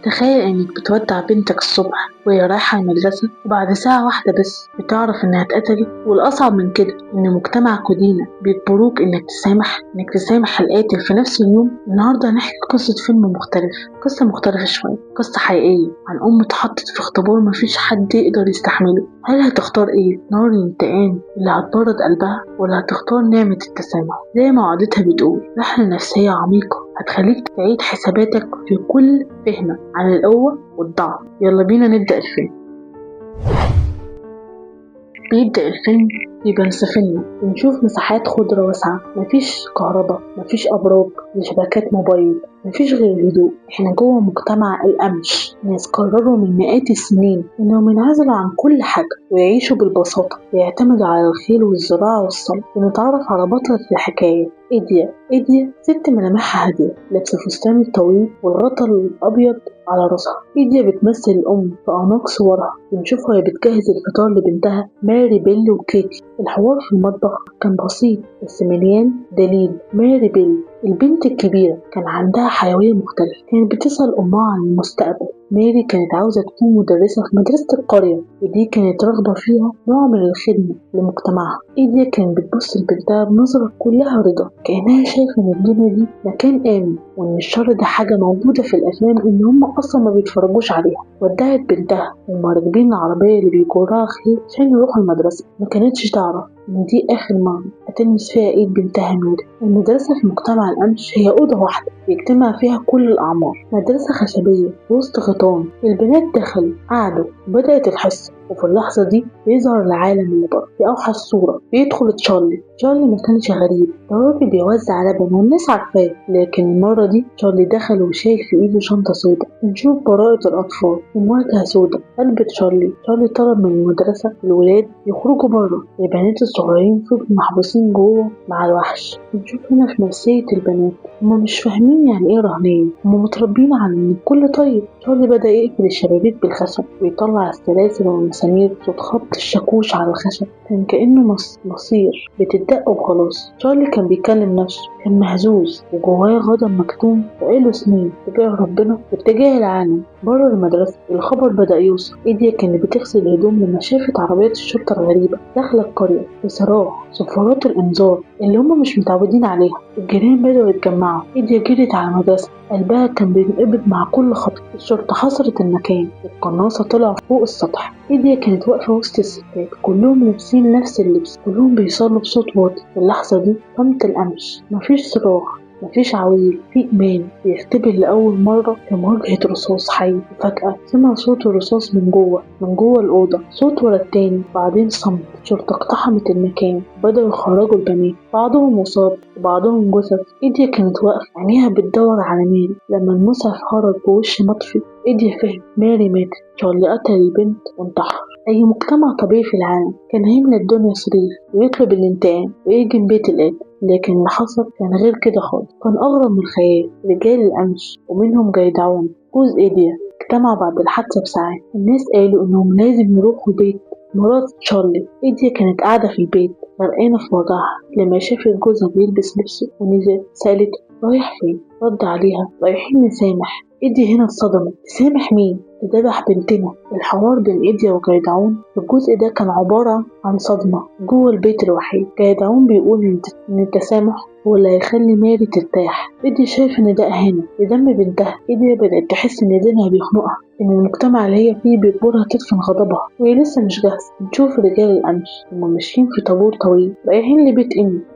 تخيل انك بتودع بنتك الصبح وهي رايحة المدرسة، وبعد ساعة واحدة بس بتعرف انها اتقتلت. والأصعب من كده ان مجتمع كودينا بيجبروك انك تسامح القاتل في نفس اليوم. النهاردة هنحكي قصة فيلم مختلف، قصة مختلفة شوية، قصة حقيقية عن أم اتحطت في اختبار مفيش حد يقدر يستحمله. هل هتختار ايه؟ نار الانتقام اللي هتبرد قلبها، ولا هتختار نعمة التسامح زي ما عادتها بتقول؟ رحلة نفسية عميقة هتخليك تعيد حساباتك في كل فهمك عن القوة والضعف. يلا بينا نبدأ الفيلم. بيبدأ الفيلم بنسافرنا بنشوف مساحات خضرة واسعة، مفيش كهرباء، مفيش أبراج لشبكات موبايل، مفيش غير الهدوء. احنا جوه مجتمع القمش، ناس قرروا من مئات السنين انهم ينعزلوا عن كل حاجة ويعيشوا بالبساطة ويعتمدوا على الخيل والزراعة والصلاة. ونتعرف على بطلة الحكاية إيديا ست ملامحها هادية، لابسة فستان طويل والغطا الأبيض على راسها. إيديا بتمثل الأم في أعناق صورها. بنشوفها وهي بتجهز الفطار لبنتها ماري بيل وكيتي. الحوار في المطبخ كان بسيط بس مليان دليل. ماري بيل البنت الكبيرة كان عندها حيوية مختلفة، كانت بتسأل أمها عن المستقبل. ماري كانت عاوزة تكون مدرسة في مدرسة القرية، ودي كانت رغبة فيها نوع من الخدمة لمجتمعها. إيديا كانت بتبص لبنتها بنظرة كلها رضا، كأنها شايفة إن الدنيا دي مكان آمن، وإن الشر ده حاجة موجودة في الأفلام إن هم أصلا ما بيتفرجوش عليها. ودعت بنتها وهم راكبين العربية اللي بيجرها خيل عشان يروحوا المدرسة. ما كانتش تعرف إن دي آخر مرة هتلمس فيها إيد بنتها ميري. المدرسة في مجتمع القمش هي أوضة واحدة بيجتمع فيها كل الأعمار، مدرسة خشبية وسط غيطان. البنات دخلوا قعدوا وبدأت الحصة، وفي اللحظة دي بيظهر العالم اللي بره في أوحش صورة. بيدخل تشارلي ما كانش غريب، ده راجل بيوزع لبن والناس عارفاه، لكن المرة دي تشارلي دخل وشايل في إيده شنطة سودا. بنشوف براءة الأطفال ومواجهة سودا. قلب تشارلي طلب من المدرسة الولاد يخرجوا بره، البنات الصغيرين فضلوا محبوسين جوه مع الوحش. بنشوف هنا في نفسية البنات، هما مش فاهمين يعني ايه رهنية، هما متربين على ان الكل طيب. تشارلي بدأ يقفل الشبابيك بالخشب ويطلع السلاسل والمسامير. صوت خبط الشاكوش على الخشب كان كأنه مصير بتدق وخلاص. تشارلي كان بيكلم نفسه، كان مهزوز وجواه غضب مكتوم بقاله سنين تجاه ربنا واتجاه العالم. بره المدرسة الخبر بدأ يوصل. إيديا كانت بتغسل الهدوم لما شافت عربيات الشرطة الغريبة داخلة القرية بصراخ، صفارات الإنذار اللي هم مش متعودين عليها. الجيران بدأوا يتجمعوا. إيديا جرت على المدرسة، قلبها كان بينقبض مع كل خطوة. الشرطة حصرت المكان والقناصة طلعوا فوق السطح. إيديا كانت واقفة وسط الستات كلهم لابسين نفس اللبس، كلهم بيصلوا بصوت واطي. في اللحظة دي قامت القمش، مفيش صراخ، مفيش عويل، في إيمان بيختبر لأول مرة في مواجهة رصاص حي. وفجأة سمع صوت الرصاص من جوه الأوضة، صوت ورا التاني، بعدين صمت. الشرطة اقتحمت المكان وبدأوا يخرجوا البنات، بعضهم مصاب وبعضهم جثث. إيديا كانت واقفة عينيها بتدور على ماري. لما المسعف خرج بوش مطفي إيديا فهم ماري ماتت. تشارلي قتل البنت وانتحر. أي مجتمع طبيعي في العالم كان هيملى الدنيا صريخ ويطلب الانتقام ويهجم بيت القاتل، لكن اللي حصل كان غير كده خالص، كان أغرب من الخيال. رجال القمش ومنهم جيدعون جوز إيديا اجتمع بعد الحادثة بساعات. الناس قالوا إنهم لازم يروحوا بيت مرات تشارلي. إيديا كانت قاعدة في البيت غرقانة في وجعها لما شافت جوزها بيلبس لبسه ونزل. سألته رايح فين؟ رد عليها رايحين نسامح. إيديا هنا اتصدمت، تسامح مين؟ ذبح بنتنا. الحوار بين إيديا وجيدعون في الجزء ده كان عبارة عن صدمة جوه البيت الوحيد. جيدعون بيقول إن التسامح هو اللي هيخلي ماري ترتاح. إيديا شايف إن ده إهانة لدم بنتها. إيديا بدأت تحس إن دينها بيخنقها، إن المجتمع اللي هي فيه بيجبرها تدفن غضبها وهي لسه مش جاهزة. نشوف رجال القمش هما ماشيين في طابور طويل رايحين لبيت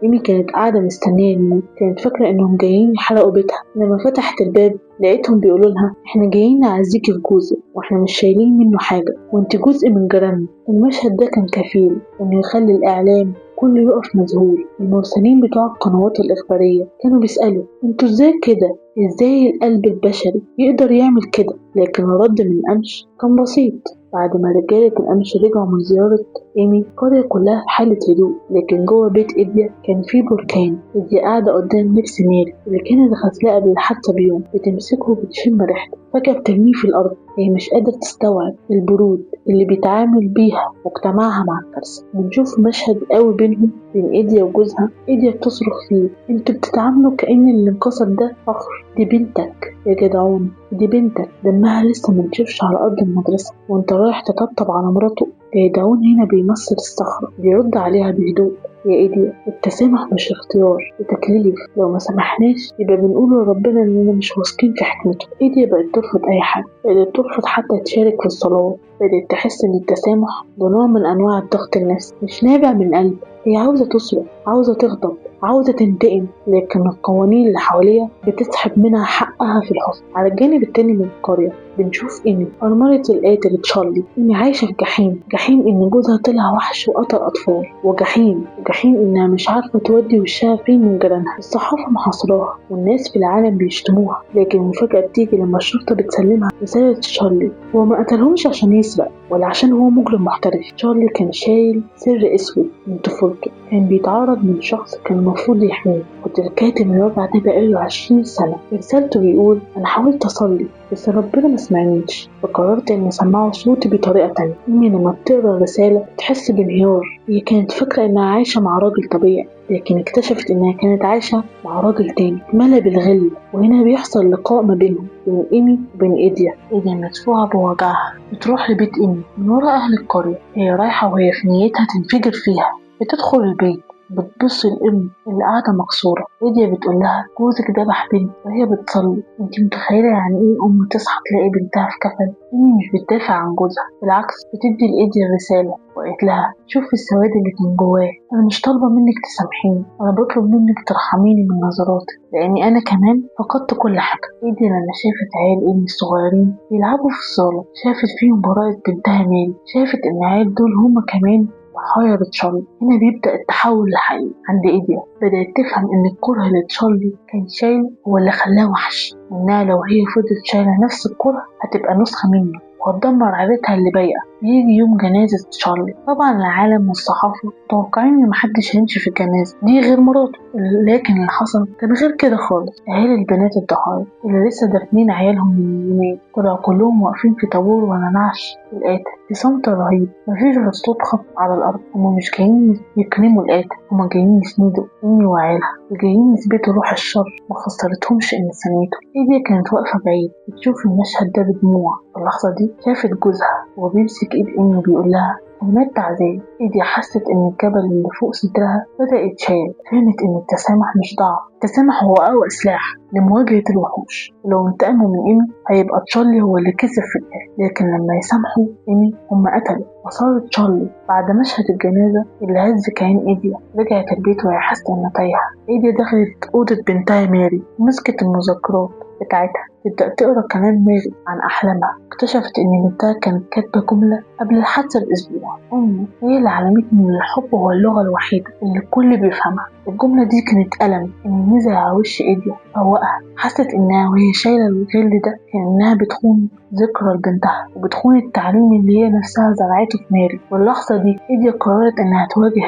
إيمي كانت قاعدة مستنية الموت. كانت فاكرة إنهم جايين يحرقوا بيتها. لما فتحت الباب لقيتهم بيقولوا لها احنا جايين نعزيكي في جوزك، واحنا مش شايلين منه حاجة، وانت جزء من جيراننا. المشهد ده كان كفيل انه يخلي الاعلام كله يقف مذهول. المرسلين بتوع القنوات الإخبارية كانوا بيسألوا انتوا ازاي كده؟ ازاي القلب البشري يقدر يعمل كده؟ لكن الرد من القمش كان بسيط. بعد ما رجالة القمش رجعوا من زيارة إيمي القرية كلها في حالة هدوء، لكن جوه بيت إيديا كان في بركان. إيديا قاعدة قدام لبس ماري اللي كانت غسلاه قبل الحادثة بيوم، بتمسكه وبتشم ريحته، فجأة بترميه في الأرض. هي مش قادرة تستوعب البرود اللي بيتعامل بيها مجتمعها مع الكارثة. بنشوف مشهد قوي بينهم، بين إيديا وجوزها. إيديا بتصرخ فيه: انتوا بتتعاملوا كأن اللي انكسر ده فخر، دي بنتك يا جدعون، دي بنتك دمها لسه منشفش على أرض المدرسة وانت رايح تطبطب على مراته. جدعون هنا بيمثل الصخرة، بيرد عليها بهدوء: يا إيديا التسامح مش اختيار، ده تكليف. لو ما سامحناش يبقى بنقول لربنا إننا مش واثقين في حكمته. إيديا بقت ترفض أي حاجة، بقت ترفض حتى تشارك في الصلاة. بدأت تحس إن التسامح ده نوع من أنواع الضغط النفسي، مش نابع من قلب. هي عاوزة تصرخ، عاوزة تغضب، عاوزة تنتقم، لكن القوانين اللي حواليها بتسحب منها حقها في الحزن. على الجانب التاني من القرية بنشوف إيمي أرملة القاتل تشارلي. إيمي عايشة في جحيم، جحيم إن جوزها طلع وحش وقتل أطفال، وجحيم إنها مش عارفة تودي وشها فين من جيرانها. الصحافة محاصراها والناس في العالم بيشتموها، لكن المفاجأة بتيجي لما الشرطة بتسلمها رسالة تشارلي. هو ما قتلهمش عشان يسرق ولا عشان هو مجرم محترف. تشارلي كان شايل سر اسود من طفولته، كان بيتعرض من شخص كان المفروض يحميه. كنت الكاتب الوضع ده بقاله 20 سنة. رسالته بيقول: أنا حاولت أصلي بس ربنا ما سمعنيش، فقررت إني أسمعه صوتي بطريقة تانية. إيمي لما بتقرأ الرسالة بتحس بانهيار. هي كانت فاكرة إنها عايشة مع راجل طبيعي، لكن اكتشفت إنها كانت عايشة مع راجل تاني ملا بالغل. وهنا بيحصل لقاء ما بينهم، بين إيمي وبين إيديا. إيديا مدفوعة بوجعها بتروح لبيت إيمي من ورا أهل القرية. هي رايحة وهي في نيتها تنفجر فيها. بتدخل البيت، بتبص الأم اللي قاعدة مكسورة. إيديا بتقول لها: جوزك ذبح بنت وهي بتصلي. انتي متخيلة يعني ايه أم تصحى تلاقي بنتها في كفن؟ إيمي مش بتدافع عن جوزها، بالعكس بتدي لإيديا الرسالة وقالت لها: شوفي السواد اللي كان جواه. أنا مش طالبة منك تسامحيني، أنا بطلب منك ترحميني من نظراتك، لأني أنا كمان فقدت كل حاجة. إيديا لما شافت عيال إيمي الصغيرين بيلعبوا في الصالة، شافت فيهم براءة بنتها ماري، شافت إن العيال دول هما كمان ضحايا لتشارلي. هنا بيبدأ التحول الحقيقي عند إيديا. بدأت تفهم إن الكره اللي تشارلي كان شايل هو اللي خلاه وحش، وإنها لو هي فضلت شايلة نفس الكره هتبقى نسخة منه وهتدمر عادتها اللي بايقة. يجي يوم جنازة تشارلي، طبعا العالم والصحافة متوقعين إن محدش هيمشي في الجنازة دي غير مراته، لكن اللي حصل كان غير كده خالص. أهالي البنات الضحايا اللي لسه دافنين عيالهم من يومين طلعوا كلهم واقفين في طابور ورا نعش القاتل في صمت رهيب. مفيش غير صوت خبط على الأرض. هما مش جايين يكرموا القاتل، هما جايين يسندوا إيمي وعيالها، وجايين يثبتوا روح الشر ما خسرتهمش إنسانيته. إيديا كانت واقفة بعيد بتشوف المشهد ده بدموع. في اللحظة دي شافت جوزها وهو بيمسك إيد إيمي وبيقول لها كلمات تعزية. إيديا حست إن الجبل اللي فوق صدرها بدأ يتشال. فهمت إن التسامح مش ضعف، التسامح هو أقوى سلاح لمواجهة الوحوش. ولو انتقموا من إيمي هيبقى تشارلي هو اللي كسب في الآخر، لكن لما يسامحوا إيمي هم قتلوا. وصارت تشارلي بعد مشهد الجنازة اللي هز كيان إيديا رجعت البيت وهي حاسة إنها تايهة. إيديا دخلت أوضة بنتها ماري ومسكت المذكرات بتاعتها تبدأ تقرأ كلام ماري عن أحلامها. اكتشفت إن بنتها كانت كاتبة جملة قبل الحادثة بأسبوع: أمي هي اللي علمتني إن الحب هو اللغة الوحيدة اللي الكل بيفهمها. الجملة دي كانت ألم إن نزل على وش إيديا فوقها. حست إنها وهي شايلة الغل ده كأنها بتخون ذكرى لبنتها وبتخون التعليم اللي هي نفسها زرعته في ماري. واللحظة دي إيديا قررت إنها تواجه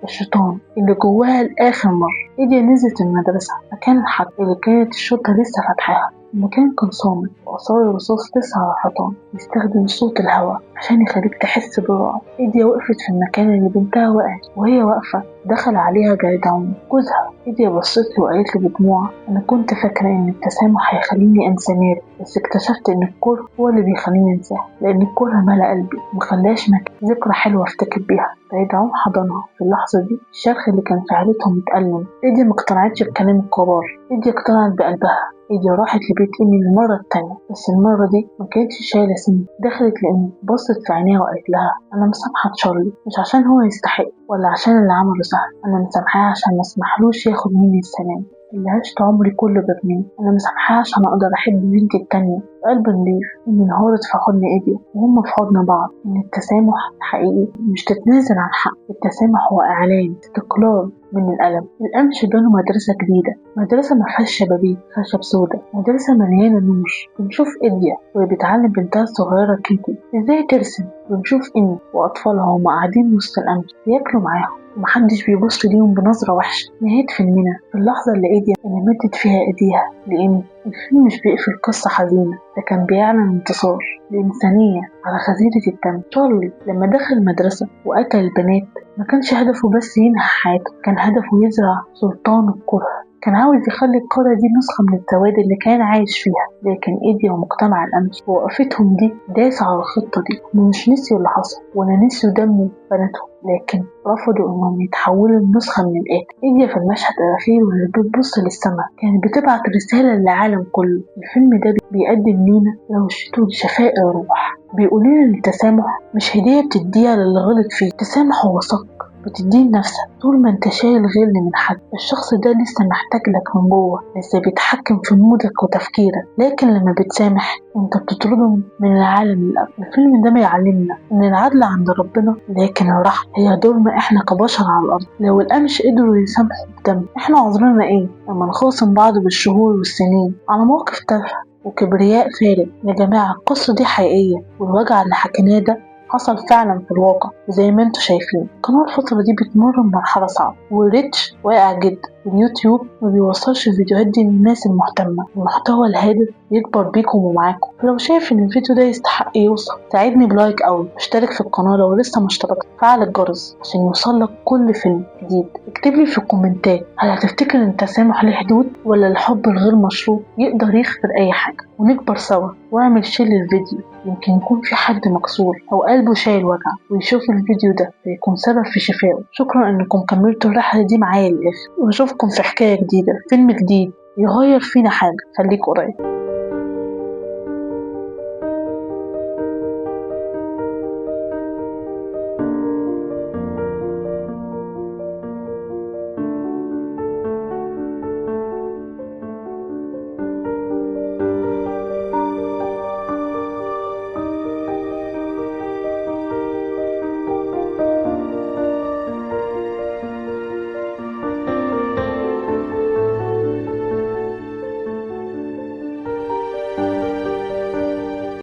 الشيطان اللي جواها لآخر مرة. إيديا نزلت المدرسة مكان الحد اللي كانت الشرطة لسه فاتحاها. المكان كان صامت وآثار الرصاص لسه على الحيطان، يستخدم صوت الهواء عشان يخليك تحس بالرعب. إيديا وقفت في المكان اللي بنتها وقعت، وهي واقفة دخل عليها جايداون جوزها. إيديا بصت له وقالت له بدموع: أنا كنت فاكرة إن التسامح هيخليني أنسى ماري، بس اكتشفت إن الكره هو اللي بيخليني أنساها، لأن الكره ملا قلبي ومخلاش ذكرى حلوة أفتكر بيها. جايداون حضنها. في اللحظة دي الشرخ اللي كان في عيلتهم اتألم. إيديا مقتنعتش بكلام الكبار، إيديا اقتنعت بقلبها. إيديا راحت لبيت إيمي المرة التانية، بس المرة دي ما كانتش شايلة سن. دخلت لإيمي بصت في عينيها وقالت لها: أنا مسامحة تشارلي مش عشان هو يستحق ولا عشان اللي عمله سهل، أنا مسامحاه عشان ما اسمحلوش ياخد مني السلام اللي عشت عمري كله برميه. أنا مسامحاه عشان أقدر أحب بنتي التانية قلب نضيف، إني انهارت في حضن إيديا وهم في حضن بعض، إن التسامح حقيقي مش تتنازل عن حق، التسامح هو إعلان استقلال من الألم. القمش بنوا مدرسة جديدة، مدرسة مفيهاش شبابيك، خشب سودا، مدرسة مليانة نور. بنشوف إيديا وهي بتعلم بنتها الصغيرة كيتي إزاي ترسم، بنشوف إني وأطفالها وهم قاعدين وسط القمش بياكلوا معاهم ومحدش بيبص ليهم بنظرة وحشة. نهاية فيلمنا في اللحظة اللي إيديا اللي مدت فيها إيديها، لأن الفيلم مش بيقفل قصة حزينة، ده كان بيعلن انتصار الإنسانية على خزينة الدم. تشارلي لما دخل المدرسة وقتل البنات ما كانش هدفه بس ينهي حياته، كان هدفه يزرع سلطان الكره. كان عاوز يخلي القارة دي نسخة من السواد اللي كان عايش فيها، لكن إيديا ومجتمع الأمس ووقفتهم دي داس على الخطة دي. هم مش نسيوا اللي حصل ولا نسيوا دم بناتهم، لكن رفضوا إنهم يتحولوا لنسخة من القاتل. إيديا في المشهد الأخير وهي بتبص للسماء كانت بتبعت رسالة للعالم كله. الفيلم ده بيقدم لينا روشته لشفاء الروح، بيقول لنا إن التسامح مش هدية بتديها للي غلط فيه، التسامح هو صك بتديه لنفسك. طول ما انت شايل غل من حد، الشخص ده لسه محتاج لك من جوه، لسه بيتحكم في مودك وتفكيرك، لكن لما بتسامح انت بتطرده من العالم الأب. الفيلم ده بيعلمنا ان العدل عند ربنا، لكن الرحمة هي دورنا احنا كبشر على الارض. لو القمش قدروا يسامحوا بدم، احنا عذرنا ايه لما نخاصم بعض بالشهور والسنين على موقف تافه وكبرياء فارغ؟ يا جماعة القصة دي حقيقية، والوجع اللي حكيناه ده حصل فعلا في الواقع زي ما انتوا شايفين. القناة الفترة دي بتمر بمرحلة صعبة والريتش واقع جدا، اليوتيوب ما بيوصلش الفيديوهات دي للناس المهتمة، المحتوى الهادف يكبر بيكم ومعاكم. فلو شايف ان الفيديو ده يستحق يوصل، ساعدني بلايك او اشترك في القناة لو لسه ما اشتركت، فعل الجرس عشان يوصلك كل فيلم جديد. اكتب لي في الكومنتات، هل هتفتكر ان التسامح له حدود ولا الحب الغير مشروط يقدر يغفر اي حاجة؟ ونكبر سوا. واعمل شير للفيديو، يمكن يكون في حد مكسور أو قلبه شايل وجع ويشوف الفيديو ده ويكون سبب في شفائه. شكرا انكم كملتوا الرحلة دي معايا للآخر، واشوفكم في حكاية جديدة، فيلم جديد يغير فينا حاجة. خليك قريب.